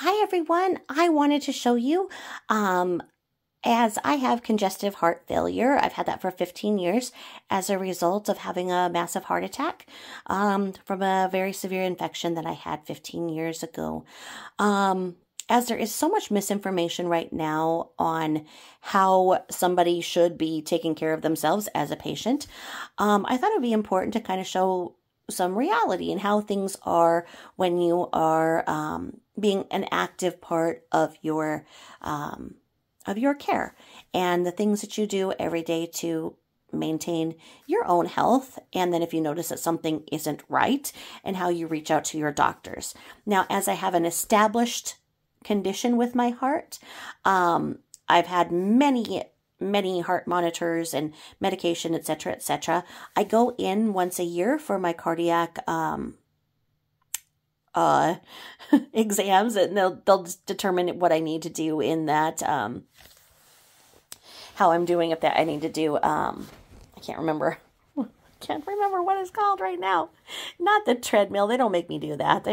Hi everyone, I wanted to show you as I have congestive heart failure. I've had that for 15 years as a result of having a massive heart attack from a very severe infection that I had 15 years ago. As there is so much misinformation right now on how somebody should be taking care of themselves as a patient, I thought it would be important to kind of show some reality and how things are when you are being an active part of your care and the things that you do every day to maintain your own health. And then if you notice that something isn't right, and how you reach out to your doctors. Now, as I have an established condition with my heart, I've had many heart monitors and medication, etc., etc. I go in once a year for my cardiac exams, and they'll determine what I need to do in that, how I'm doing, if that I need to do, I can't remember what it's called right now. Not the treadmill. They don't make me do that.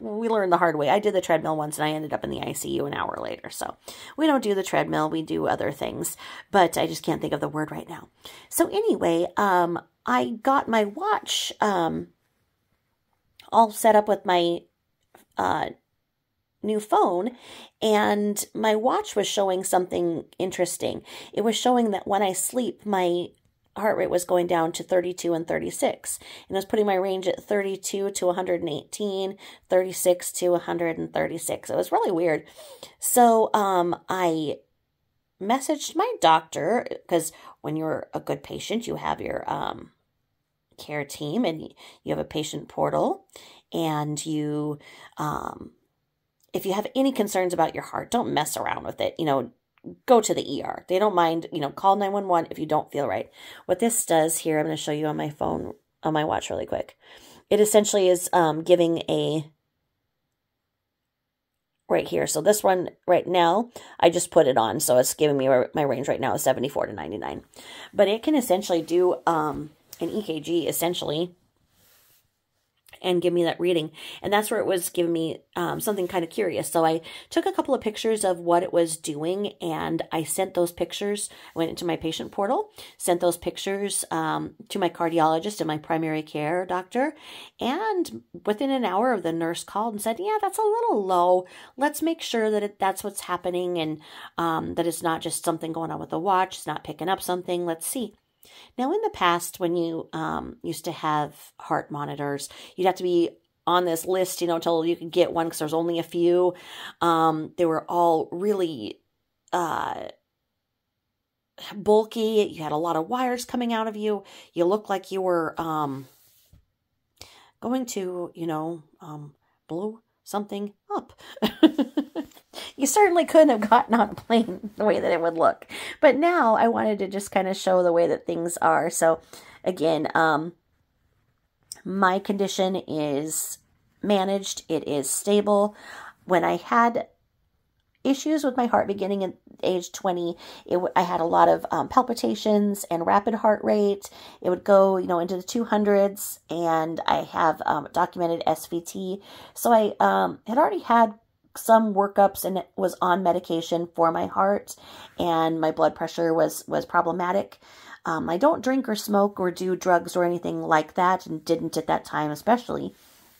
We learned the hard way. I did the treadmill once and I ended up in the ICU an hour later. So we don't do the treadmill. We do other things, but I just can't think of the word right now. So anyway, I got my watch, all set up with my, new phone, and my watch was showing something interesting. It was showing that when I sleep, my heart rate was going down to 32 and 36. And I was putting my range at 32 to 118, 36 to 136. It was really weird. So I messaged my doctor, because when you're a good patient, you have your care team and you have a patient portal, and you if you have any concerns about your heart, don't mess around with it. Go to the ER. They don't mind, call 911 if you don't feel right. What this does here, I'm going to show you on my phone, on my watch really quick. It essentially is giving a, right here. So this one right now, I just put it on. So it's giving me my range right now is 74 to 99. But it can essentially do an EKG essentially and give me that reading. And that's where it was giving me something kind of curious. So I took a couple of pictures of what it was doing, and I sent those pictures, went into my patient portal, sent those pictures to my cardiologist and my primary care doctor. And within an hour, the nurse called and said, yeah, that's a little low. Let's make sure that that's what's happening, and that it's not just something going on with the watch. It's not picking up something. Let's see. Now, in the past, when you used to have heart monitors, you'd have to be on this list, until you could get one, because there's only a few. They were all really bulky. You had a lot of wires coming out of you. You looked like you were going to, blow something up. You certainly couldn't have gotten on a plane the way that it would look. But now I wanted to just kind of show the way that things are. So again, my condition is managed. It is stable. When I had issues with my heart beginning at age 20, I had a lot of palpitations and rapid heart rate. It would go, into the 200s, and I have documented SVT. So I had already had some workups and was on medication for my heart, and my blood pressure was problematic. I don't drink or smoke or do drugs or anything like that, and didn't at that time especially.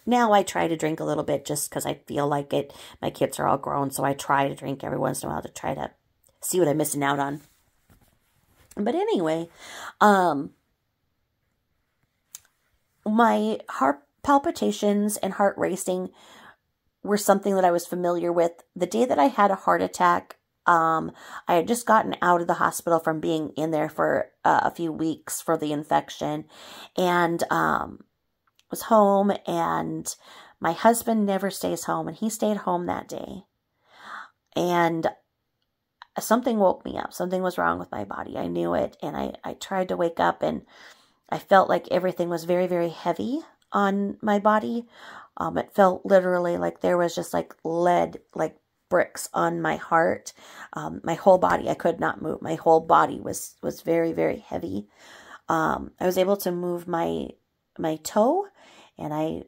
Now I try to drink a little bit just because I feel like it. My kids are all grown, so I try to drink every once in a while to try to see what I'm missing out on. But anyway, my heart palpitations and heart racing were something that I was familiar with. The day that I had a heart attack, I had just gotten out of the hospital from being in there for a few weeks for the infection, and was home, and my husband never stays home, and he stayed home that day. And something woke me up. Something was wrong with my body. I knew it, and I tried to wake up, and I felt like everything was very, very heavy on my body. It felt literally like there was just like lead, like bricks on my heart. My whole body, I could not move. My whole body was very, very heavy. I was able to move my toe, and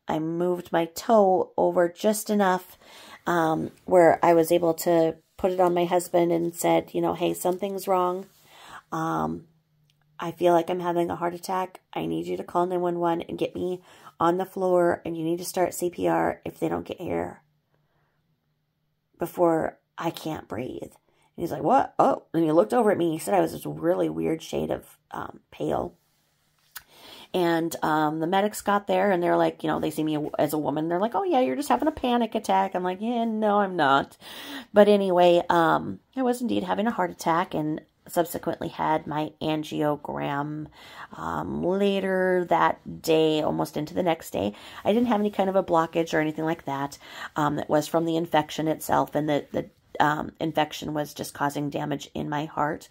I moved my toe over just enough where I was able to put it on my husband and said, you know, hey, something's wrong. I feel like I'm having a heart attack. I need you to call 911 and get me on the floor, and you need to start CPR if they don't get here before I can't breathe. And he's like, what? Oh, and he looked over at me. He said I was this really weird shade of pale. And the medics got there, and they're like, you know, they see me as a woman. They're like, oh, yeah, you're just having a panic attack. I'm like, yeah, no, I'm not. But anyway, I was indeed having a heart attack, and subsequently had my angiogram later that day, almost into the next day. I didn't have any kind of a blockage or anything like that. It was from the infection itself, and the infection was just causing damage in my heart.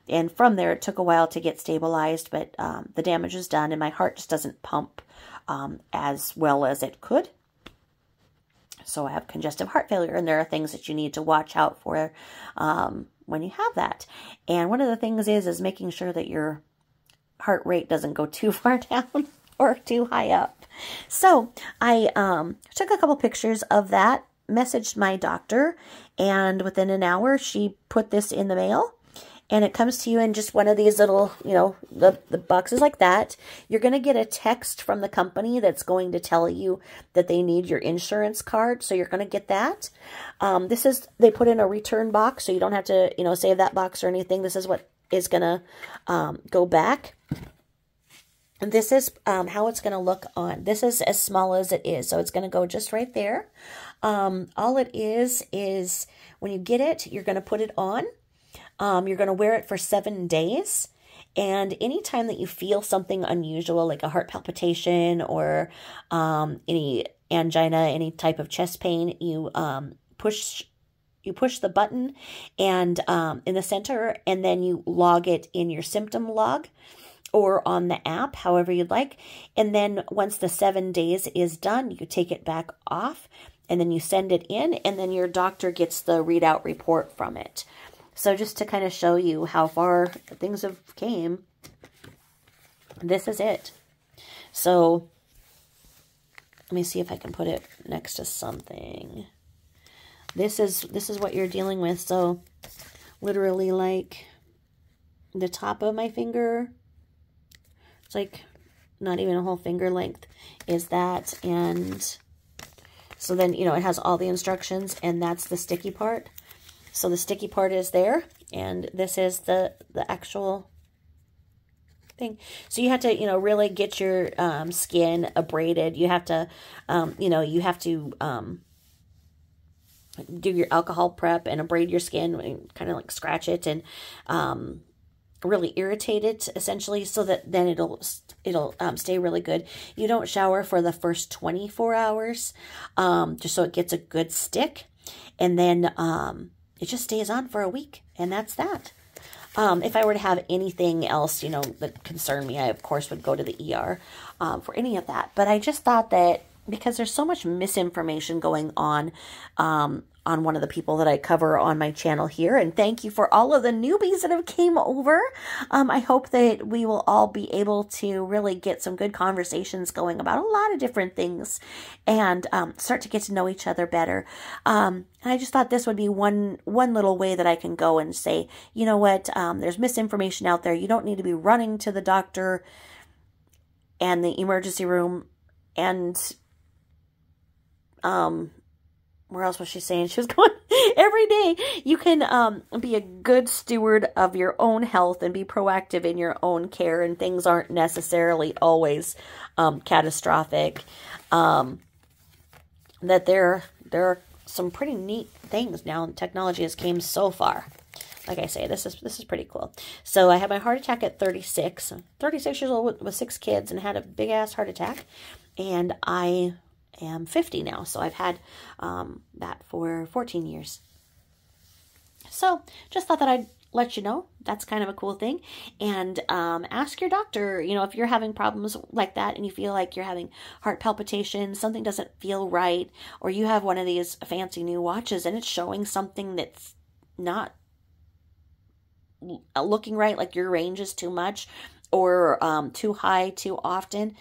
And from there, it took a while to get stabilized, but the damage is done, and my heart just doesn't pump as well as it could. So I have congestive heart failure, and there are things that you need to watch out for when you have that. And one of the things is making sure that your heart rate doesn't go too far down or too high up. So I took a couple pictures of that, messaged my doctor, and within an hour, she put this in the mail. And it comes to you in just one of these little, you know, the boxes like that. You're going to get a text from the company that's going to tell you that they need your insurance card. So you're going to get that. They put in a return box, so you don't have to, you know, save that box or anything. This is what is going to go back. And this is how it's going to look on. This is as small as it is. So it's going to go just right there. All it is when you get it, you're going to put it on. You're going to wear it for 7 days, and anytime that you feel something unusual, like a heart palpitation or any angina, any type of chest pain, you push the button and in the center, and then you log it in your symptom log or on the app, however you'd like. And then once the 7 days is done, you take it back off, and then you send it in, and then your doctor gets the readout report from it. So just to kind of show you how far things have came, this is it. So let me see if I can put it next to something. This is what you're dealing with. So literally like the top of my finger, it's like not even a whole finger length is that. And so then, you know, it has all the instructions, and that's the sticky part. So the sticky part is there, and this is the actual thing. So you have to, you know, really get your skin abraded. You have to, you know, you have to do your alcohol prep and abrade your skin, and kind of like scratch it and really irritate it, essentially, so that then it'll stay really good. You don't shower for the first 24 hours, just so it gets a good stick, and then it just stays on for a week, and that's that. If I were to have anything else, you know, that concerned me, I, of course, would go to the ER for any of that. But I just thought that because there's so much misinformation going on one of the people that I cover on my channel here. And thank you for all of the newbies that have came over. I hope that we will all be able to really get some good conversations going about a lot of different things and start to get to know each other better. And I just thought this would be one little way that I can go and say, you know what, there's misinformation out there. You don't need to be running to the doctor and the emergency room and where else was she saying? She was going every day. You can be a good steward of your own health and be proactive in your own care, and things aren't necessarily always catastrophic. That there are some pretty neat things now, and technology has came so far. Like I say, this is pretty cool. So I had my heart attack at 36. 36 years old with 6 kids, and had a big ass heart attack, and I am 50 now, so I've had that for 14 years. So just thought that I'd let you know that's kind of a cool thing. And ask your doctor, you know, if you're having problems like that and you feel like you're having heart palpitations, something doesn't feel right, or you have one of these fancy new watches and it's showing something that's not looking right, like your range is too much, or too high too often,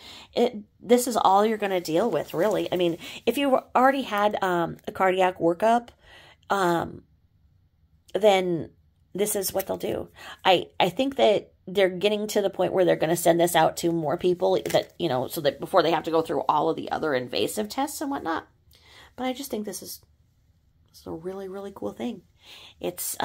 this is all you're going to deal with, really. I mean, if you already had a cardiac workup, then this is what they'll do. I think that they're getting to the point where they're going to send this out to more people that, you know, so that before they have to go through all of the other invasive tests and whatnot. But I just think this is a really, really cool thing. It's,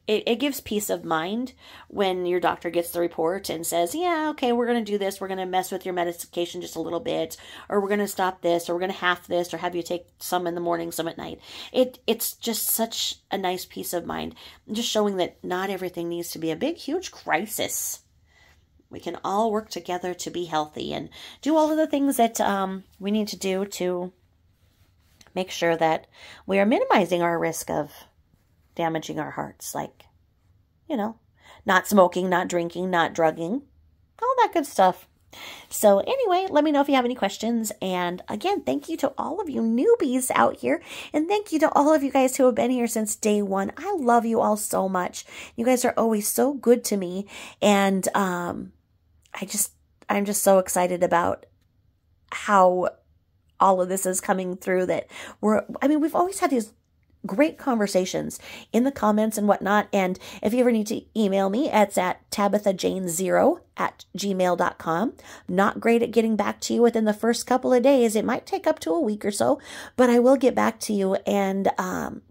it gives peace of mind when your doctor gets the report and says, yeah, okay, we're going to do this. We're going to mess with your medication just a little bit, or we're going to stop this, or we're going to half this, or have you take some in the morning, some at night. It's just such a nice peace of mind. Just showing that not everything needs to be a big, huge crisis. We can all work together to be healthy and do all of the things that we need to do to make sure that we are minimizing our risk of damaging our hearts, like, you know, not smoking, not drinking, not drugging, all that good stuff. So anyway, let me know if you have any questions. And again, thank you to all of you newbies out here. And thank you to all of you guys who have been here since day one. I love you all so much. You guys are always so good to me. And I'm just so excited about how all of this is coming through, that we've always had these great conversations in the comments and whatnot. And if you ever need to email me, it's at tabithajane0@gmail.com. Not great at getting back to you within the first couple of days. It might take up to a week or so, but I will get back to you. And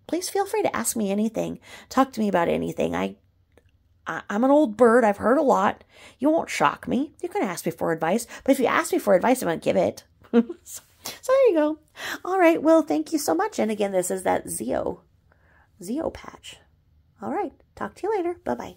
please feel free to ask me anything. Talk to me about anything. I'm an old bird. I've heard a lot. You won't shock me. You can ask me for advice, but if you ask me for advice, I'm going to give it. So there you go. All right. Well, thank you so much. And again, this is that Zeo patch. All right. Talk to you later. Bye-bye.